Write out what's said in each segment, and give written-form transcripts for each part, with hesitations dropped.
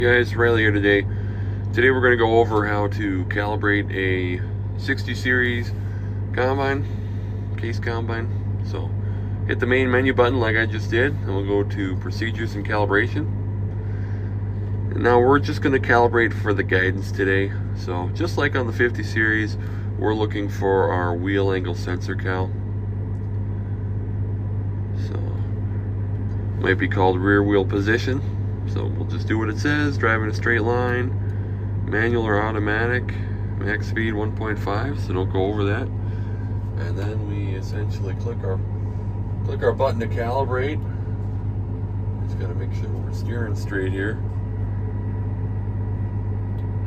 Hey guys, Riley here today. Today we're going to go over how to calibrate a 60 series combine, case combine. So hit the main menu button like I just did, and we'll go to procedures and calibration. And now we're just going to calibrate for the guidance today. So just like on the 50 series, we're looking for our wheel angle sensor cal. So might be called rear wheel position. So we'll just do what it says, drive in a straight line, manual or automatic, max speed 1.5, so don't go over that. And then we essentially click our button to calibrate. Just gotta make sure we're steering straight here.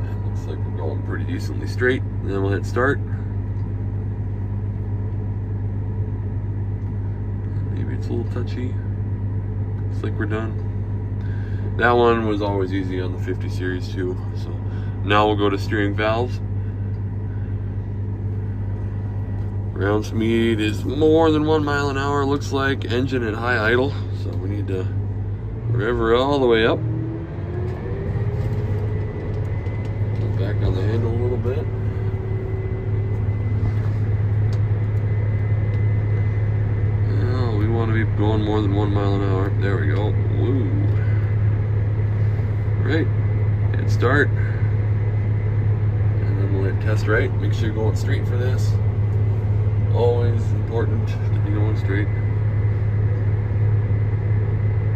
And looks like we're going pretty decently straight. And then we'll hit start. Maybe it's a little touchy. Looks like we're done. That one was always easy on the 50 series too. So now we'll go to steering valves. Ground speed is more than 1 mile an hour, looks like. Engine at high idle, so we need to rev her all the way up. Go back on the handle a little bit. Now we want to be going more than 1 mile an hour. There we go. Woo. Right, hit start, and then we'll hit test right. Make sure you're going straight for this. Always important to be going straight.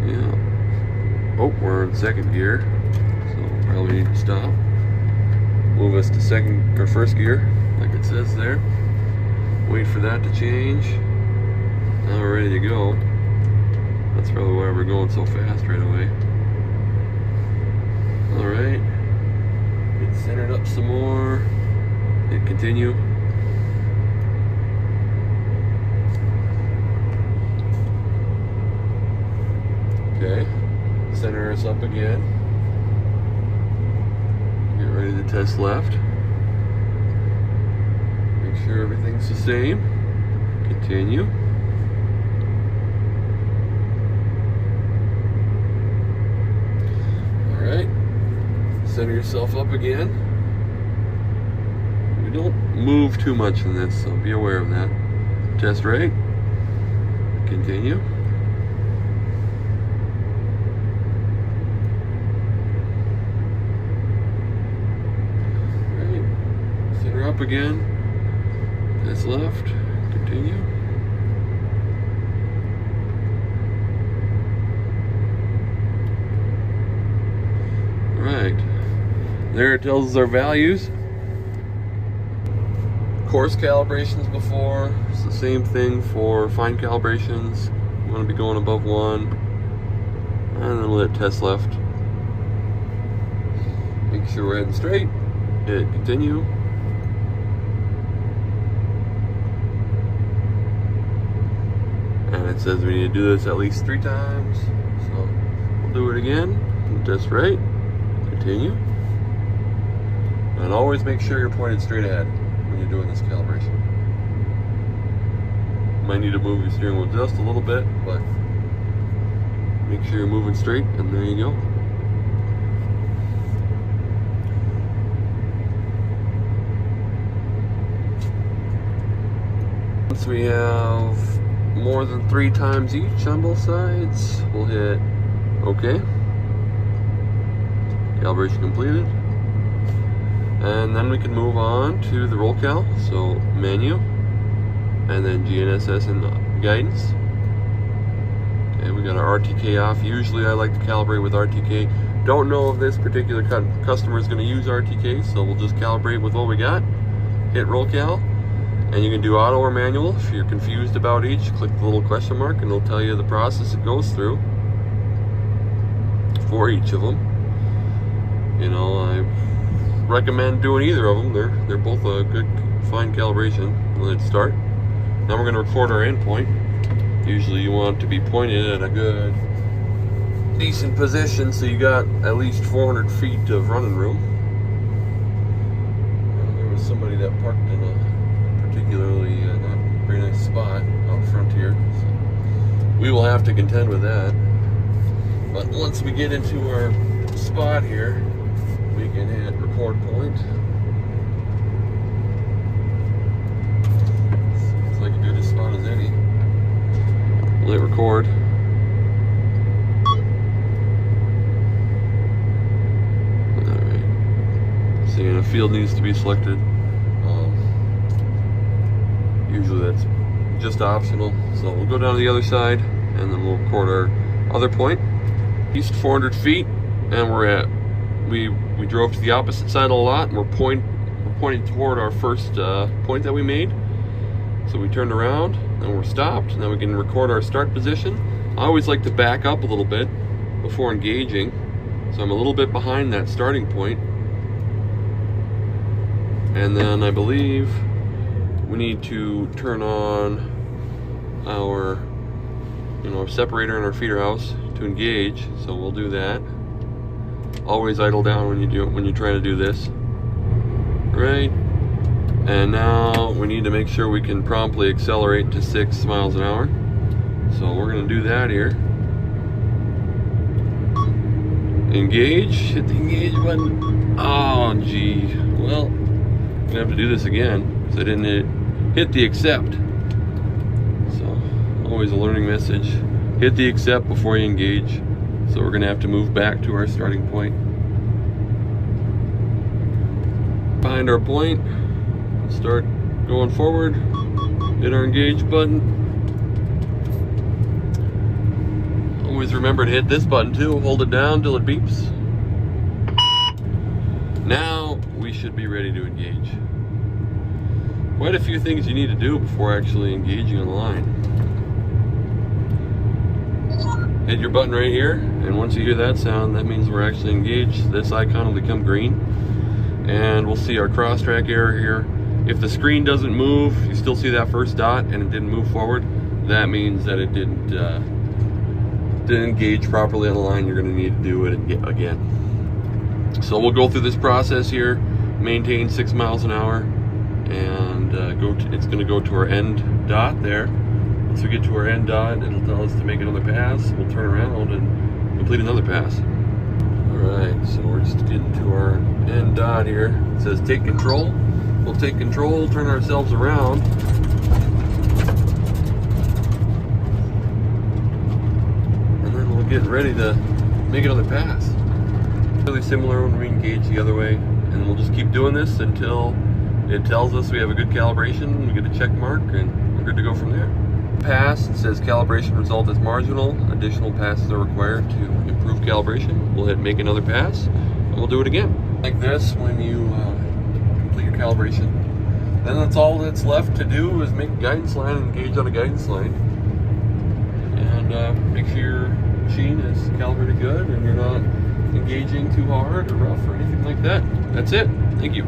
Yeah. Oh, we're in second gear, so probably need to stop. Move us to second or first gear, like it says there. Wait for that to change. Now we're ready to go. That's probably why we're going so fast right away. Alright, get centered up some more, hit continue. Okay, center us up again. Get ready to test left. Make sure everything's the same. Continue. Alright. Center yourself up again. We don't move too much in this, so be aware of that. Test right. Continue. Right. Center up again. Test left. Continue. Right. There it tells us our values. Coarse calibrations before. It's the same thing for fine calibrations. You want to be going above 1. And then we'll hit test left. Make sure we're heading straight. Hit continue. And it says we need to do this at least 3 times. So we'll do it again. Test right. Continue. And always make sure you're pointed straight ahead when you're doing this calibration. You might need to move your steering wheel just a little bit, but make sure you're moving straight, and there you go. Once we have more than 3 times each on both sides, we'll hit OK. Calibration completed. And then we can move on to the roll cal. So menu, and then GNSS and guidance. Okay, we got our RTK off. Usually I like to calibrate with RTK. Don't know if this particular customer is going to use RTK, so we'll just calibrate with what we got. Hit roll cal, and you can do auto or manual. If you're confused about each, click the little question mark and it'll tell you the process it goes through for each of them. You know, I recommend doing either of them. They're both a good, fine calibration. Let's start. Now we're going to record our endpoint. Usually you want to be pointed at a good, decent position, so you got at least 400 feet of running room. There was somebody that parked in a particularly not very nice spot out front here. So we will have to contend with that. But once we get into our spot here, we can hit record point. Seems like a good spot as any. We'll hit record. Alright. So a field needs to be selected. Usually that's just optional. So we'll go down to the other side and then we'll record our other point. East 400 feet, and we drove to the opposite side of the lot, and we're pointing toward our first point that we made. So we turned around and we're stopped. Now we can record our start position. I always like to back up a little bit before engaging, so I'm a little bit behind that starting point. And then I believe we need to turn on our separator in our feeder house to engage, so we'll do that. Always idle down when you're trying to do this. Right. And now we need to make sure we can promptly accelerate to 6 miles an hour. So we're going to do that here. Engage. Hit the engage button. Oh, gee. Well, I'm going to have to do this again because I didn't hit the accept. So, always a learning message. Hit the accept before you engage. So we're going to have to move back to our starting point. Find our point. Start going forward. Hit our engage button. Always remember to hit this button too. Hold it down till it beeps. Now we should be ready to engage. Quite a few things you need to do before actually engaging on the line. Hit your button right here, and once you hear that sound, that means we're actually engaged. This icon will become green, and we'll see our cross-track error here. If the screen doesn't move, you still see that first dot and it didn't move forward, that means that it didn't engage properly on the line. You're going to need to do it again. So we'll go through this process here, maintain 6 miles an hour, and it's going to go to our end dot there. Once we get to our end dot, it'll tell us to make another pass. We'll turn around and complete another pass. Alright, so we're just getting to our end dot here. It says take control. We'll take control, turn ourselves around. And then we'll get ready to make another pass. Really similar when we engage the other way. And we'll just keep doing this until it tells us we have a good calibration. We get a check mark and we're good to go from there. Pass, it says calibration result is marginal. Additional passes are required to improve calibration. We'll hit make another pass and we'll do it again. Like this when you complete your calibration. Then that's all that's left to do is make a guidance line and engage on a guidance line. And make sure your machine is calibrated good and you're not engaging too hard or rough or anything like that. That's it. Thank you.